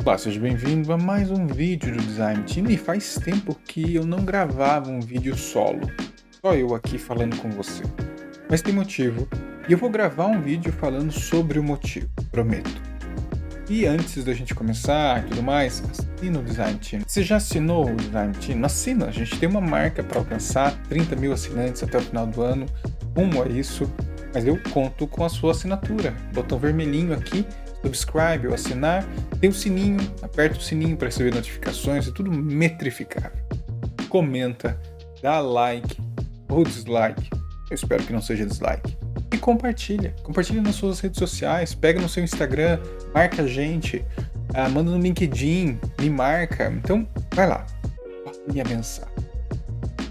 Olá, seja bem-vindo a mais um vídeo do Design Team. E faz tempo que eu não gravava um vídeo solo, só eu aqui falando com você. Mas tem motivo, e eu vou gravar um vídeo falando sobre o motivo, prometo. E antes da gente começar e tudo mais, assina o Design Team. Você já assinou o Design Team? Assina, a gente tem uma marca para alcançar 30 mil assinantes até o final do ano, rumo a isso, mas eu conto com a sua assinatura. Botão vermelhinho aqui, subscribe ou assinar, tem o sininho, aperta o sininho para receber notificações, é tudo metrificável. Comenta, dá like ou dislike, eu espero que não seja dislike. E compartilha nas suas redes sociais, pega no seu Instagram, marca a gente, manda no LinkedIn, me marca, então vai lá, pode me abençoar.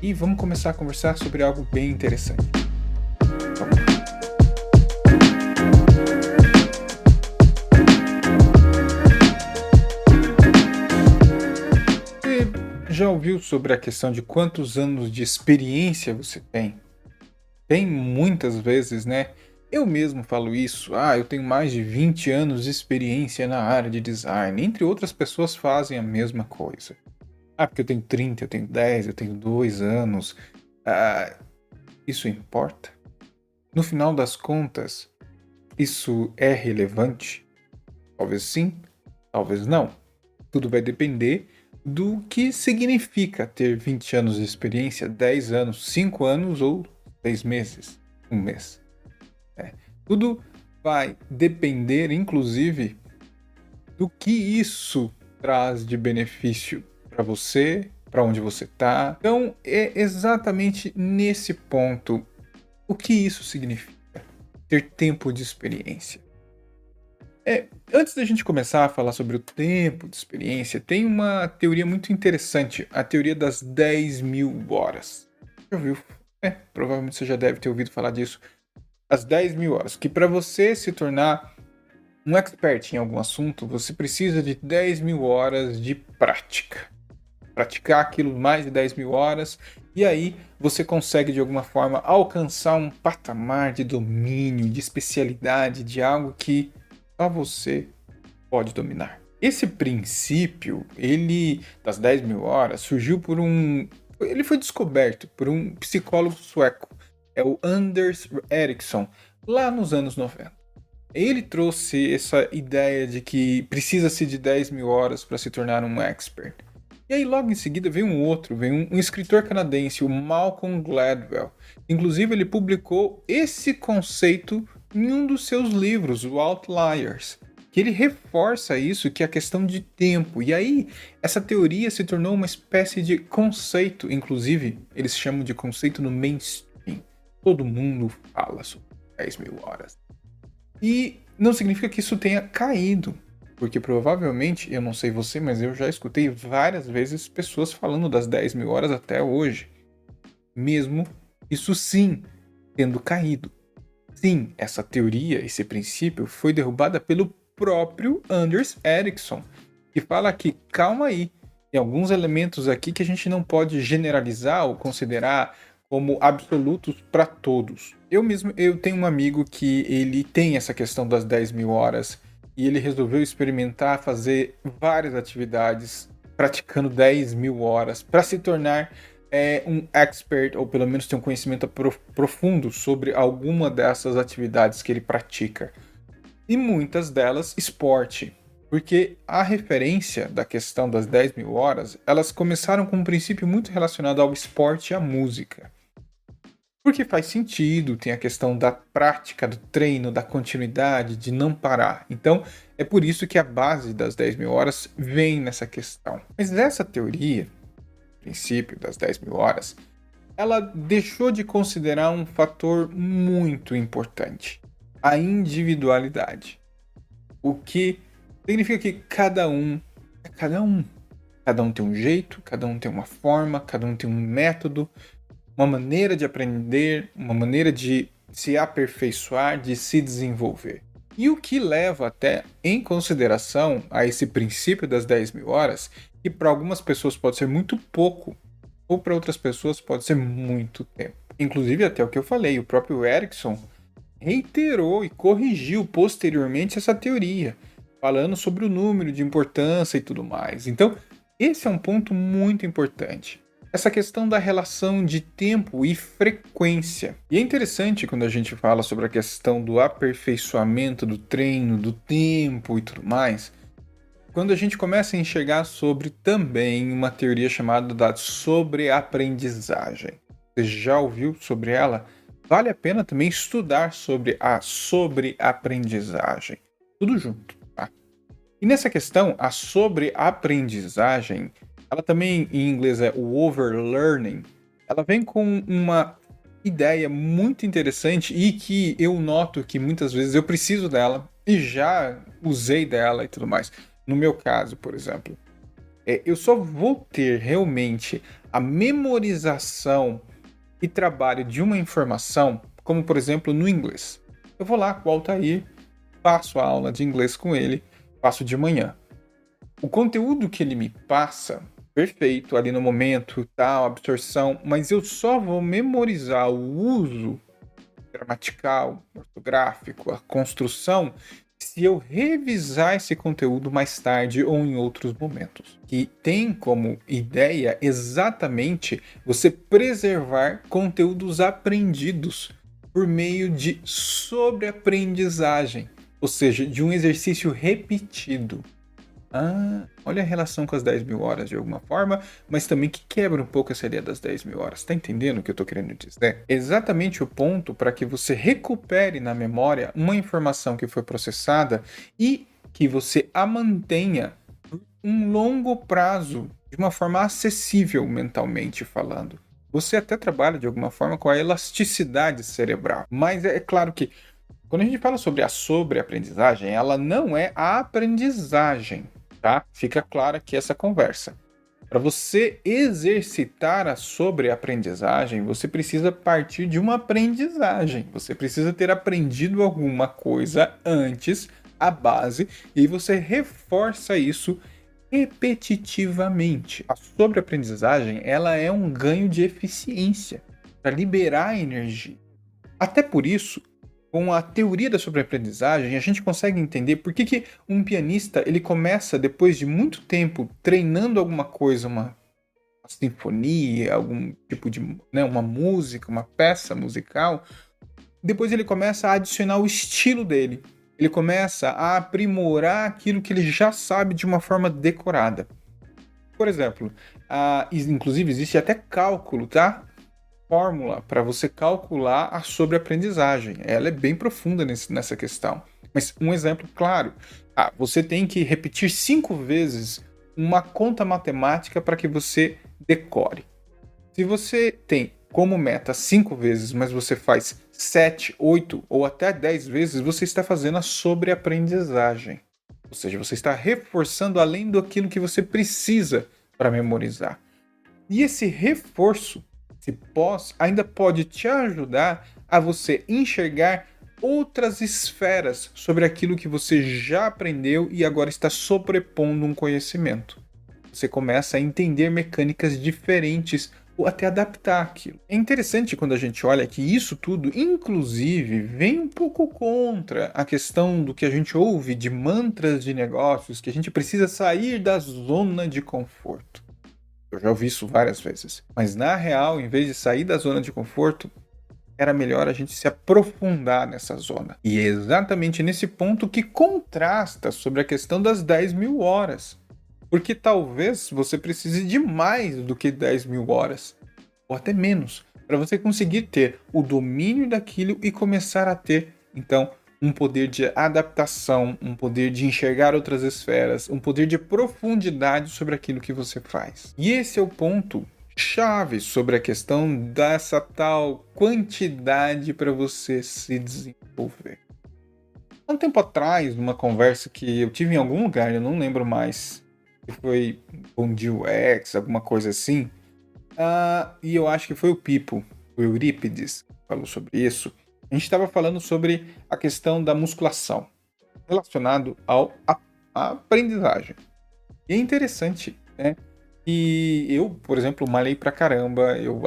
E vamos começar a conversar sobre algo bem interessante. Você já ouviu sobre a questão de quantos anos de experiência você tem? Tem muitas vezes, né? Eu mesmo falo isso, eu tenho mais de 20 anos de experiência na área de design. Entre outras pessoas fazem a mesma coisa. Porque eu tenho 30, eu tenho 10, eu tenho 2 anos. Isso importa? No final das contas, isso é relevante? Talvez sim, talvez não. Tudo vai depender do que significa ter 20 anos de experiência, 10 anos, 5 anos ou 6 meses, 1 mês. Tudo vai depender, inclusive, do que isso traz de benefício para você, para onde você está. Então, é exatamente nesse ponto o que isso significa, ter tempo de experiência. Antes da gente começar a falar sobre o tempo de experiência, tem uma teoria muito interessante, a teoria das 10 mil horas. Já ouviu? Provavelmente você já deve ter ouvido falar disso. As 10 mil horas, que para você se tornar um expert em algum assunto, você precisa de 10 mil horas de prática. Praticar aquilo mais de 10 mil horas, e aí você consegue de alguma forma alcançar um patamar de domínio, de especialidade, de algo que só você pode dominar. Esse princípio, das 10 mil horas, surgiu ele foi descoberto por um psicólogo sueco, é o Anders Ericsson, lá nos anos 90. Ele trouxe essa ideia de que precisa-se de 10 mil horas para se tornar um expert. E aí logo em seguida veio um escritor canadense, o Malcolm Gladwell. Inclusive ele publicou esse conceito em um dos seus livros, o Outliers, que ele reforça isso, que é a questão de tempo. E aí essa teoria se tornou uma espécie de conceito, inclusive eles chamam de conceito no mainstream. Todo mundo fala sobre 10 mil horas. E não significa que isso tenha caído, porque provavelmente, eu não sei você, mas eu já escutei várias vezes pessoas falando das 10 mil horas até hoje. Mesmo isso sim tendo caído. Sim, essa teoria, esse princípio foi derrubada pelo próprio Anders Ericsson, que fala que, calma aí, tem alguns elementos aqui que a gente não pode generalizar ou considerar como absolutos para todos. Eu tenho um amigo que ele tem essa questão das 10 mil horas e ele resolveu experimentar fazer várias atividades praticando 10 mil horas para se tornar um expert, ou pelo menos ter um conhecimento profundo sobre alguma dessas atividades que ele pratica. E muitas delas esporte. Porque a referência da questão das 10 mil horas, elas começaram com um princípio muito relacionado ao esporte e à música. Porque faz sentido, tem a questão da prática, do treino, da continuidade, de não parar. Então, é por isso que a base das 10 mil horas vem nessa questão. Mas essa teoria, o princípio das 10 mil horas, ela deixou de considerar um fator muito importante, a individualidade. O que significa que cada um é cada um. Cada um tem um jeito, cada um tem uma forma, cada um tem um método, uma maneira de aprender, uma maneira de se aperfeiçoar, de se desenvolver. E o que leva até em consideração a esse princípio das 10 mil horas, que para algumas pessoas pode ser muito pouco, ou para outras pessoas pode ser muito tempo. Inclusive, até o que eu falei, o próprio Ericsson reiterou e corrigiu posteriormente essa teoria. falando sobre o número de importância e tudo mais. Então, esse é um ponto muito importante. Essa questão da relação de tempo e frequência. E é interessante quando a gente fala sobre a questão do aperfeiçoamento do treino, do tempo e tudo mais, quando a gente começa a enxergar sobre também uma teoria chamada da sobreaprendizagem. Você já ouviu sobre ela? Vale a pena também estudar sobre a sobreaprendizagem. Tudo junto, tá? E nessa questão, a sobreaprendizagem, ela também em inglês é o overlearning, ela vem com uma ideia muito interessante e que eu noto que muitas vezes eu preciso dela e já usei dela e tudo mais. No meu caso, por exemplo, eu só vou ter realmente a memorização e trabalho de uma informação, como por exemplo no inglês. Eu vou lá com o Altair, faço a aula de inglês com ele, faço de manhã. O conteúdo que ele me passa, perfeito, ali no momento, tal, absorção, mas eu só vou memorizar o uso gramatical, ortográfico, a construção, se eu revisar esse conteúdo mais tarde ou em outros momentos. Que tem como ideia exatamente você preservar conteúdos aprendidos por meio de sobreaprendizagem, ou seja, de um exercício repetido. Olha a relação com as 10.000 horas de alguma forma, mas também que quebra um pouco essa ideia das 10.000 horas. Tá entendendo o que eu tô querendo dizer? Exatamente o ponto para que você recupere na memória uma informação que foi processada e que você a mantenha por um longo prazo, de uma forma acessível mentalmente falando. Você até trabalha de alguma forma com a elasticidade cerebral, mas é claro que quando a gente fala sobre a sobreaprendizagem, ela não é a aprendizagem, tá? Fica clara aqui essa conversa. Para você exercitar a sobreaprendizagem, você precisa partir de uma aprendizagem. Você precisa ter aprendido alguma coisa antes, a base, e aí você reforça isso repetitivamente. A sobreaprendizagem, ela é um ganho de eficiência para liberar energia. Até por isso, com a teoria da sobreaprendizagem, a gente consegue entender por que um pianista ele começa, depois de muito tempo, treinando alguma coisa, uma sinfonia, algum tipo de, né, uma música, uma peça musical, depois ele começa a adicionar o estilo dele. Ele começa a aprimorar aquilo que ele já sabe de uma forma decorada. Por exemplo, inclusive existe até cálculo, tá? Fórmula para você calcular a sobreaprendizagem. Ela é bem profunda nessa questão. Mas um exemplo claro, você tem que repetir 5 vezes uma conta matemática para que você decore. Se você tem como meta 5 vezes, mas você faz 7, 8 ou até 10 vezes, você está fazendo a sobreaprendizagem. Ou seja, você está reforçando além daquilo que você precisa para memorizar. E esse reforço, esse pós, ainda pode te ajudar a você enxergar outras esferas sobre aquilo que você já aprendeu e agora está sobrepondo um conhecimento. Você começa a entender mecânicas diferentes ou até adaptar aquilo. É interessante quando a gente olha que isso tudo, inclusive, vem um pouco contra a questão do que a gente ouve de mantras de negócios, que a gente precisa sair da zona de conforto. Eu já ouvi isso várias vezes. Mas na real, em vez de sair da zona de conforto, era melhor a gente se aprofundar nessa zona. E é exatamente nesse ponto que contrasta sobre a questão das 10.000 horas. Porque talvez você precise de mais do que 10.000 horas, ou até menos, para você conseguir ter o domínio daquilo e começar a ter, então, um poder de adaptação, um poder de enxergar outras esferas, um poder de profundidade sobre aquilo que você faz. E esse é o ponto chave sobre a questão dessa tal quantidade para você se desenvolver. Há um tempo atrás, numa conversa que eu tive em algum lugar, eu não lembro mais, que foi Bom Dia UX, alguma coisa assim, e eu acho que foi o Pipo, o Eurípides, que falou sobre isso. A gente estava falando sobre a questão da musculação, relacionado à aprendizagem. E é interessante, né? E eu, por exemplo, malhei pra caramba, eu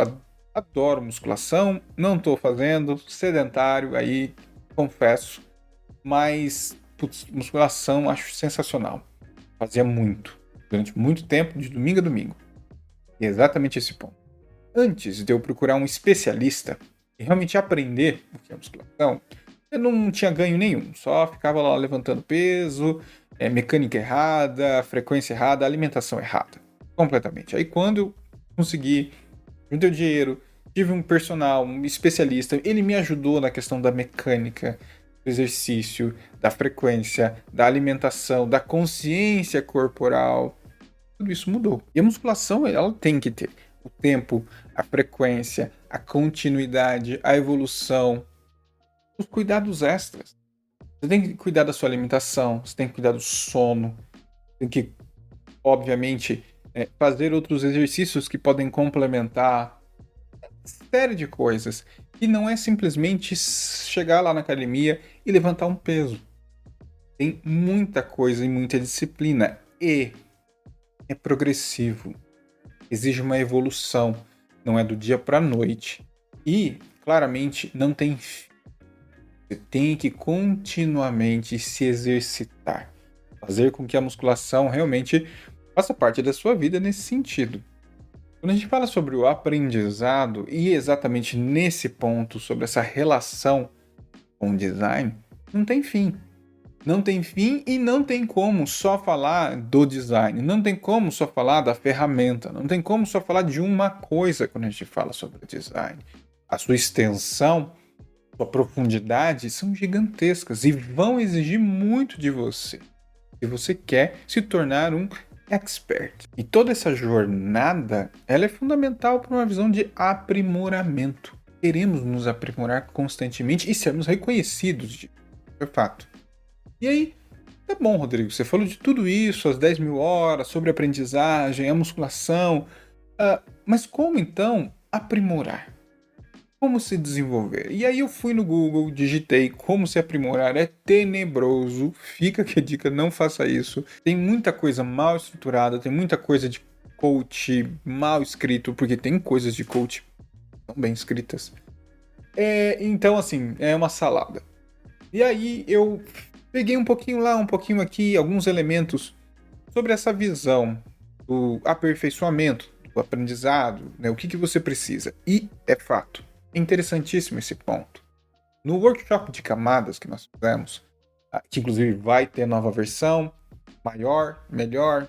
adoro musculação, não estou fazendo, sedentário aí, confesso, mas putz, musculação acho sensacional. Fazia muito, durante muito tempo, de domingo a domingo. E é exatamente esse ponto. Antes de eu procurar um especialista e realmente aprender o que é musculação, eu não tinha ganho nenhum. Só ficava lá levantando peso, mecânica errada, frequência errada, alimentação errada. Completamente. Aí quando eu consegui, juntei o dinheiro, tive um personal, um especialista, ele me ajudou na questão da mecânica, do exercício, da frequência, da alimentação, da consciência corporal. Tudo isso mudou. E a musculação, ela tem que ter o tempo, a frequência, a continuidade, a evolução, os cuidados extras. Você tem que cuidar da sua alimentação, você tem que cuidar do sono, tem que, obviamente, fazer outros exercícios que podem complementar série de coisas. E não é simplesmente chegar lá na academia e levantar um peso. Tem muita coisa e muita disciplina. E é progressivo. Exige uma evolução. Não é do dia para a noite. E, claramente, não tem fim. Você tem que continuamente se exercitar. Fazer com que a musculação realmente faça parte da sua vida nesse sentido. Quando a gente fala sobre o aprendizado e exatamente nesse ponto, sobre essa relação com o design, não tem fim. Não tem fim e não tem como só falar do design. Não tem como só falar da ferramenta. Não tem como só falar de uma coisa quando a gente fala sobre o design. A sua extensão, sua profundidade são gigantescas e vão exigir muito de você. Se você quer se tornar um expert. E toda essa jornada, ela é fundamental para uma visão de aprimoramento. Queremos nos aprimorar constantemente e sermos reconhecidos de fato. E aí, tá bom, Rodrigo, você falou de tudo isso, as 10 mil horas, sobre aprendizagem, a musculação, mas como então aprimorar? Como se desenvolver? E aí eu fui no Google, digitei como se aprimorar, é tenebroso, fica aqui a dica, não faça isso. Tem muita coisa mal estruturada, tem muita coisa de coach mal escrito, porque tem coisas de coach tão bem escritas. Então, assim, é uma salada. E aí eu peguei um pouquinho lá, um pouquinho aqui, alguns elementos sobre essa visão do aperfeiçoamento, do aprendizado, né? O que você precisa. E é fato. É interessantíssimo esse ponto. No workshop de camadas que nós fizemos, que inclusive vai ter nova versão, maior, melhor,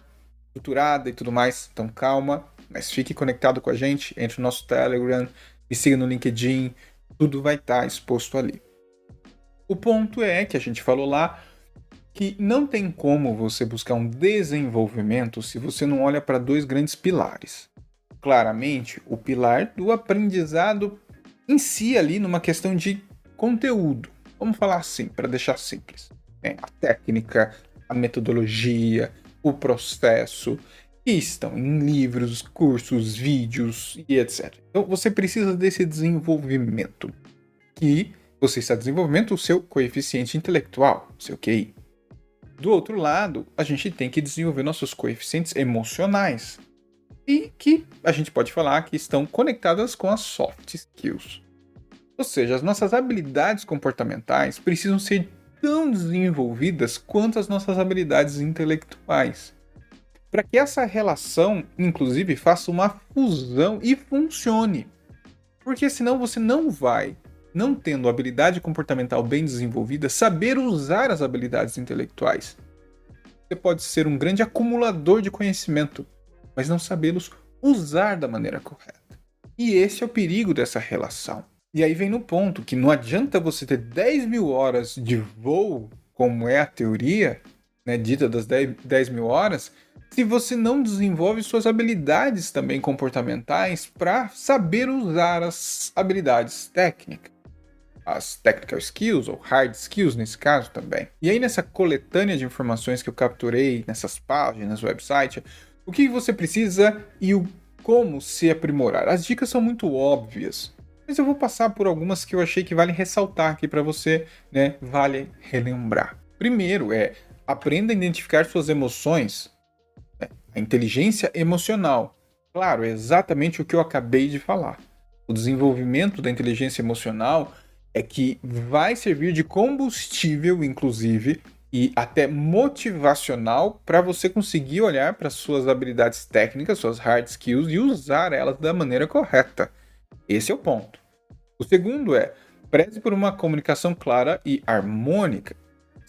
estruturada e tudo mais, então calma, mas fique conectado com a gente, entre no nosso Telegram, me siga no LinkedIn, tudo vai estar exposto ali. O ponto é que a gente falou lá que não tem como você buscar um desenvolvimento se você não olha para dois grandes pilares. Claramente, o pilar do aprendizado em si ali numa questão de conteúdo. Vamos falar assim, para deixar simples. A técnica, a metodologia, o processo, que estão em livros, cursos, vídeos e etc. Então você precisa desse desenvolvimento. Que você está desenvolvendo o seu coeficiente intelectual, seu QI. Do outro lado, a gente tem que desenvolver nossos coeficientes emocionais. E que a gente pode falar que estão conectadas com as soft skills. Ou seja, as nossas habilidades comportamentais precisam ser tão desenvolvidas quanto as nossas habilidades intelectuais. Para que essa relação, inclusive, faça uma fusão e funcione. Porque senão você não vai, não tendo a habilidade comportamental bem desenvolvida, saber usar as habilidades intelectuais. Você pode ser um grande acumulador de conhecimento, mas não sabê-los usar da maneira correta. E esse é o perigo dessa relação. E aí vem no ponto que não adianta você ter 10 mil horas de voo, como é a teoria, né, dita das 10 mil horas, se você não desenvolve suas habilidades também comportamentais para saber usar as habilidades técnicas. As technical skills, ou hard skills nesse caso também. E aí nessa coletânea de informações que eu capturei nessas páginas, website, o que você precisa e o como se aprimorar. As dicas são muito óbvias, mas eu vou passar por algumas que eu achei que vale ressaltar aqui para você, né? Vale relembrar. Primeiro aprenda a identificar suas emoções, né? A inteligência emocional. Claro, é exatamente o que eu acabei de falar. O desenvolvimento da inteligência emocional é que vai servir de combustível, inclusive, e até motivacional para você conseguir olhar para suas habilidades técnicas, suas hard skills e usar elas da maneira correta. Esse é o ponto. O segundo é, preze por uma comunicação clara e harmônica.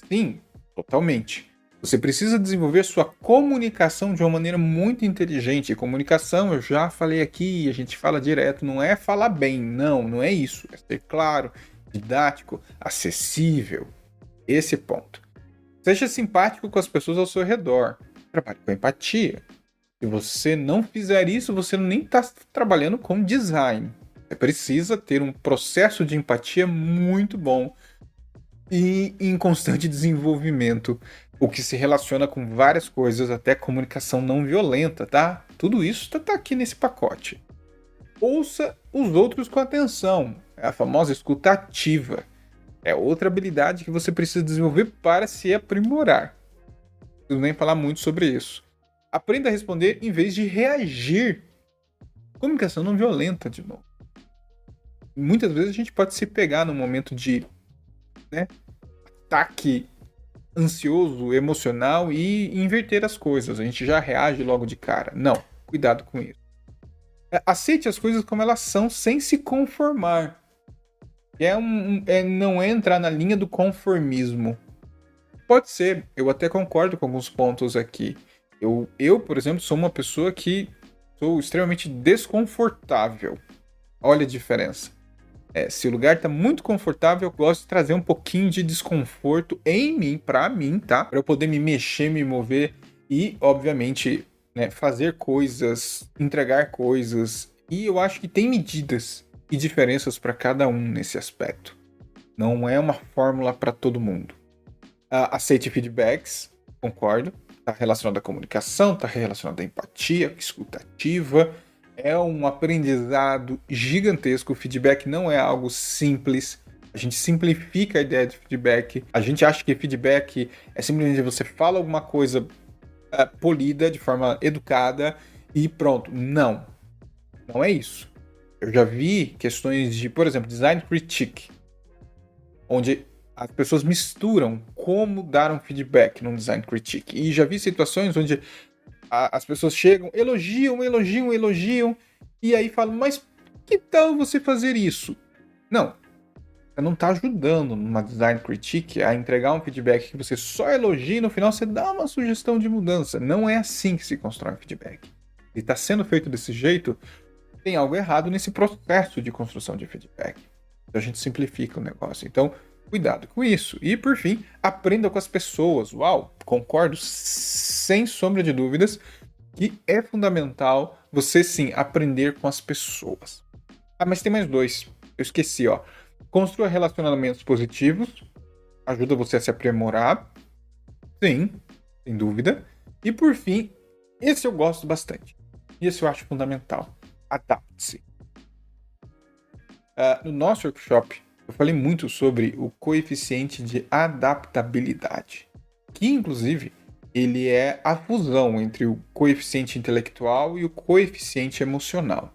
Sim, totalmente. Você precisa desenvolver sua comunicação de uma maneira muito inteligente. E comunicação, eu já falei aqui, a gente fala direto, não é falar bem, não é isso. É ser claro, didático, acessível. Esse ponto. Seja simpático com as pessoas ao seu redor. Trabalhe com empatia. Se você não fizer isso, você nem está trabalhando com design. Você precisa ter um processo de empatia muito bom e em constante desenvolvimento, o que se relaciona com várias coisas, até comunicação não violenta, tá? Tudo isso tá aqui nesse pacote. Ouça os outros com atenção, é a famosa escuta ativa. É outra habilidade que você precisa desenvolver para se aprimorar. Não preciso nem falar muito sobre isso. Aprenda a responder em vez de reagir. Comunicação não violenta, de novo. Muitas vezes a gente pode se pegar num momento de ataque ansioso, emocional e inverter as coisas. A gente já reage logo de cara. Não, cuidado com isso. Aceite as coisas como elas são sem se conformar. Não é entrar na linha do conformismo. Pode ser, eu até concordo com alguns pontos aqui. Eu, por exemplo, sou uma pessoa que sou extremamente desconfortável. Olha a diferença. Se o lugar está muito confortável, eu gosto de trazer um pouquinho de desconforto em mim, para mim, tá? Para eu poder me mexer, me mover e, obviamente, fazer coisas, entregar coisas. E eu acho que tem medidas e diferenças para cada um nesse aspecto. Não é uma fórmula para todo mundo. Aceite feedbacks, concordo. Está relacionado à comunicação, está relacionado à empatia, escuta ativa. É um aprendizado gigantesco. O feedback não é algo simples. A gente simplifica a ideia de feedback. A gente acha que feedback é simplesmente você fala alguma coisa polida, de forma educada e pronto. Não é isso. Eu já vi questões de, por exemplo, design critique, onde as pessoas misturam como dar um feedback num design critique. E já vi situações onde as pessoas chegam, elogiam, e aí falam, mas que tal você fazer isso? Não, você não está ajudando numa design critique a entregar um feedback que você só elogia e no final você dá uma sugestão de mudança. Não é assim que se constrói um feedback. Se está sendo feito desse jeito, tem algo errado nesse processo de construção de feedback. Então a gente simplifica o negócio. Então, cuidado com isso. E, por fim, aprenda com as pessoas. Uau, concordo sem sombra de dúvidas que é fundamental você, sim, aprender com as pessoas. Mas tem mais dois. Eu esqueci, ó. Construa relacionamentos positivos. Ajuda você a se aprimorar. Sim, sem dúvida. E, por fim, esse eu gosto bastante. Esse eu acho fundamental. Adapte-se. No nosso workshop, eu falei muito sobre o coeficiente de adaptabilidade, que inclusive ele é a fusão entre o coeficiente intelectual e o coeficiente emocional.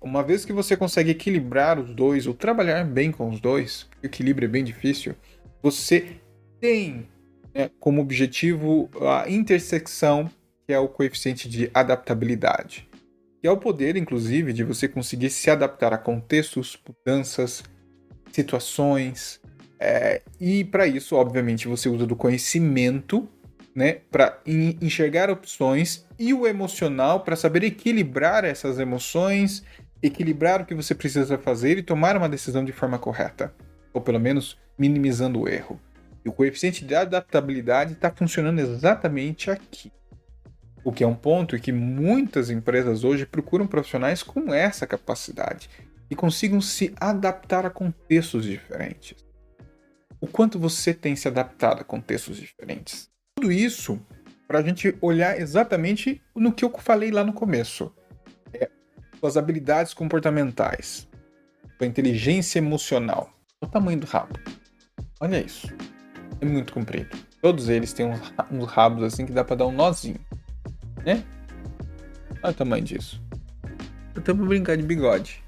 Uma vez que você consegue equilibrar os dois, ou trabalhar bem com os dois, porque o equilíbrio é bem difícil, você tem como objetivo a intersecção, que é o coeficiente de adaptabilidade. Que é o poder, inclusive, de você conseguir se adaptar a contextos, mudanças, situações. E para isso, obviamente, você usa do conhecimento, para enxergar opções, e o emocional para saber equilibrar essas emoções, equilibrar o que você precisa fazer e tomar uma decisão de forma correta. Ou pelo menos minimizando o erro. E o coeficiente de adaptabilidade está funcionando exatamente aqui. O que é um ponto que muitas empresas hoje procuram profissionais com essa capacidade e consigam se adaptar a contextos diferentes. O quanto você tem se adaptado a contextos diferentes? Tudo isso para a gente olhar exatamente no que eu falei lá no começo. Suas habilidades comportamentais, sua inteligência emocional, o tamanho do rabo. Olha isso. É muito comprido. Todos eles têm uns rabos assim que dá para dar um nozinho. Olha o tamanho disso. Até pra brincar de bigode.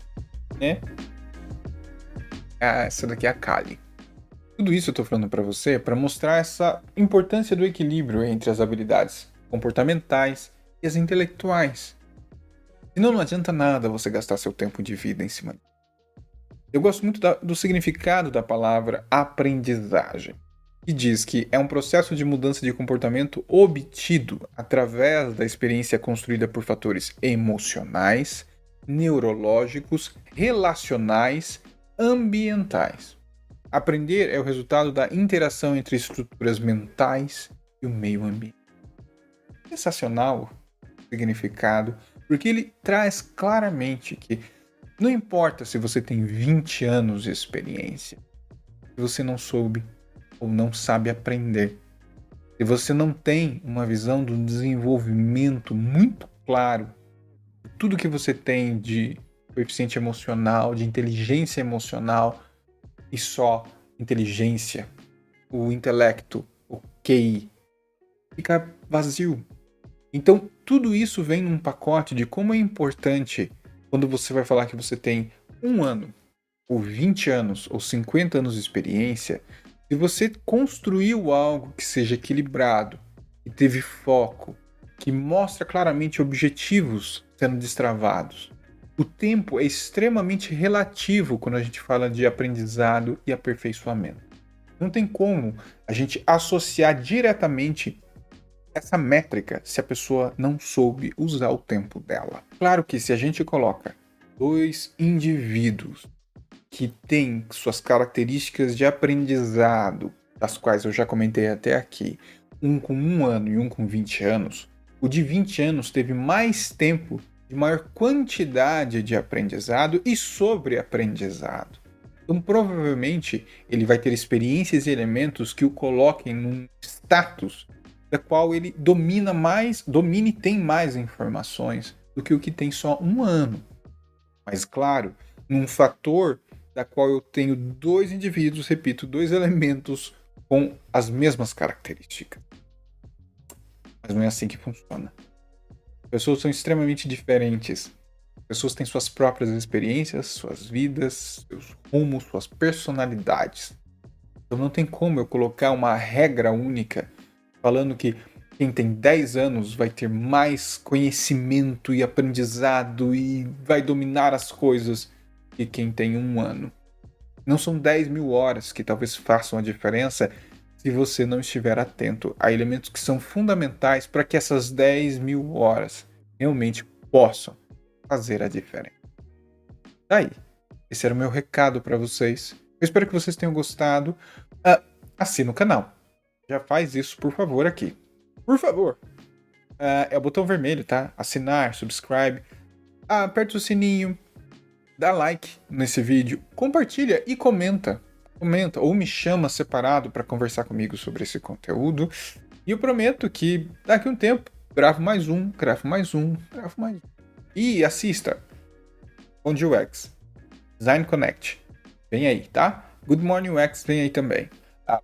Essa daqui é a Kali. Tudo isso eu estou falando para você para mostrar essa importância do equilíbrio entre as habilidades comportamentais e as intelectuais. Senão não adianta nada você gastar seu tempo de vida em cima. Eu gosto muito do significado da palavra aprendizagem, que diz que é um processo de mudança de comportamento obtido através da experiência construída por fatores emocionais, neurológicos, relacionais, ambientais. Aprender é o resultado da interação entre estruturas mentais e o meio ambiente. Sensacional o significado, porque ele traz claramente que não importa se você tem 20 anos de experiência, se você não soube ou não sabe aprender, se você não tem uma visão do desenvolvimento muito claro, de tudo que você tem de coeficiente emocional, de inteligência emocional e só inteligência, o intelecto, o QI, fica vazio. Então, tudo isso vem num pacote de como é importante quando você vai falar que você tem 1 ano, ou 20 anos, ou 50 anos de experiência, se você construiu algo que seja equilibrado, que teve foco, que mostra claramente objetivos sendo destravados. O tempo é extremamente relativo quando a gente fala de aprendizado e aperfeiçoamento. Não tem como a gente associar diretamente essa métrica se a pessoa não soube usar o tempo dela. Claro que se a gente coloca 2 indivíduos que têm suas características de aprendizado, das quais eu já comentei até aqui, um com 1 ano e um com 20 anos, o de 20 anos teve mais tempo de maior quantidade de aprendizado e sobre-aprendizado. Então, provavelmente, ele vai ter experiências e elementos que o coloquem num status da qual ele domine e tem mais informações do que o que tem só 1 ano. Mas, claro, num fator da qual eu tenho 2 indivíduos, repito, 2 elementos com as mesmas características. Mas não é assim que funciona. Pessoas são extremamente diferentes. Pessoas têm suas próprias experiências, suas vidas, seus rumos, suas personalidades. Então não tem como eu colocar uma regra única falando que quem tem 10 anos vai ter mais conhecimento e aprendizado e vai dominar as coisas que quem tem 1 ano. Não são 10 mil horas que talvez façam a diferença se você não estiver atento a elementos que são fundamentais para que essas 10 mil horas realmente possam fazer a diferença. Daí, esse era o meu recado para vocês. Eu espero que vocês tenham gostado. Assina o canal. Já faz isso, por favor, aqui. Por favor. É o botão vermelho, tá? Assinar, subscribe. Aperta o sininho. Dá like nesse vídeo. Compartilha e comenta. Comenta ou me chama separado para conversar comigo sobre esse conteúdo. E eu prometo que daqui a um tempo gravo mais um. E assista Bom Dia UX. Design Connect. Vem aí, tá? Good Morning UX vem aí também.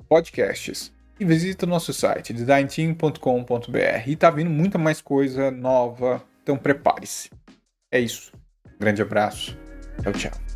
Podcasts. E visita o nosso site, designteam.com.br. E tá vindo muita mais coisa nova, então prepare-se. É isso. Um grande abraço. Tchau, tchau.